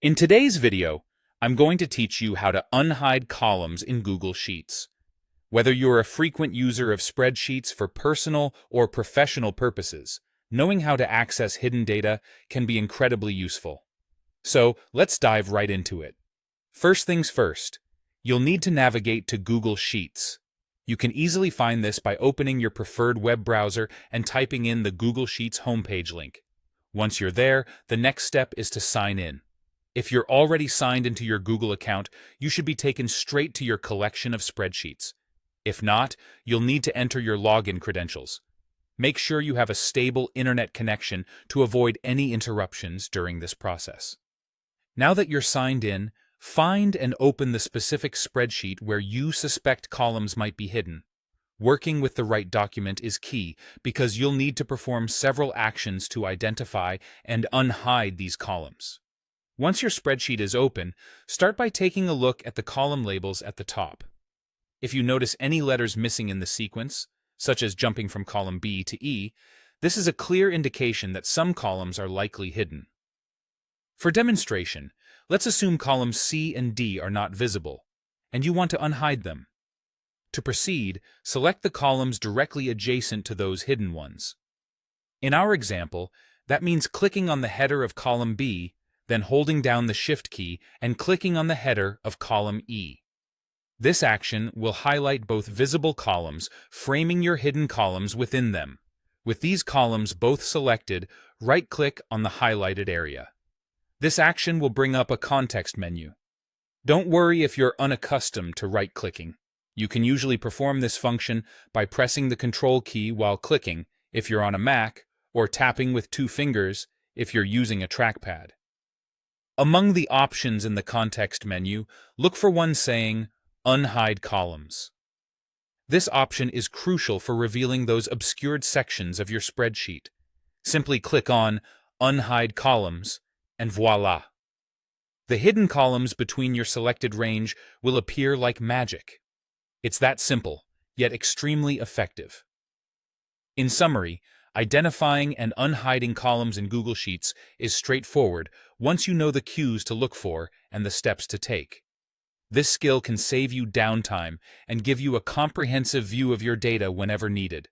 In today's video, I'm going to teach you how to unhide columns in Google Sheets. Whether you're a frequent user of spreadsheets for personal or professional purposes, knowing how to access hidden data can be incredibly useful. So, let's dive right into it. First things first, you'll need to navigate to Google Sheets. You can easily find this by opening your preferred web browser and typing in the Google Sheets homepage link. Once you're there, the next step is to sign in. If you're already signed into your Google account, you should be taken straight to your collection of spreadsheets. If not, you'll need to enter your login credentials. Make sure you have a stable internet connection to avoid any interruptions during this process. Now that you're signed in, find and open the specific spreadsheet where you suspect columns might be hidden. Working with the right document is key because you'll need to perform several actions to identify and unhide these columns. Once your spreadsheet is open, start by taking a look at the column labels at the top. If you notice any letters missing in the sequence, such as jumping from column B to E, this is a clear indication that some columns are likely hidden. For demonstration, let's assume columns C and D are not visible, and you want to unhide them. To proceed, select the columns directly adjacent to those hidden ones. In our example, that means clicking on the header of column B, then holding down the Shift key and clicking on the header of column E. This action will highlight both visible columns, framing your hidden columns within them. With these columns both selected, right-click on the highlighted area. This action will bring up a context menu. Don't worry if you're unaccustomed to right-clicking. You can usually perform this function by pressing the Control key while clicking if you're on a Mac, or tapping with 2 fingers if you're using a trackpad. Among the options in the context menu, look for one saying, Unhide Columns. This option is crucial for revealing those obscured sections of your spreadsheet. Simply click on Unhide Columns, and voila! The hidden columns between your selected range will appear like magic. It's that simple, yet extremely effective. In summary, identifying and unhiding columns in Google Sheets is straightforward once you know the cues to look for and the steps to take. This skill can save you downtime and give you a comprehensive view of your data whenever needed.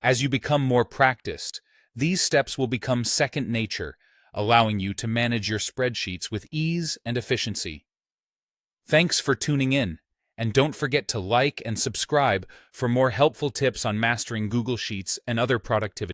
As you become more practiced, these steps will become second nature, allowing you to manage your spreadsheets with ease and efficiency. Thanks for tuning in, and don't forget to like and subscribe for more helpful tips on mastering Google Sheets and other productivity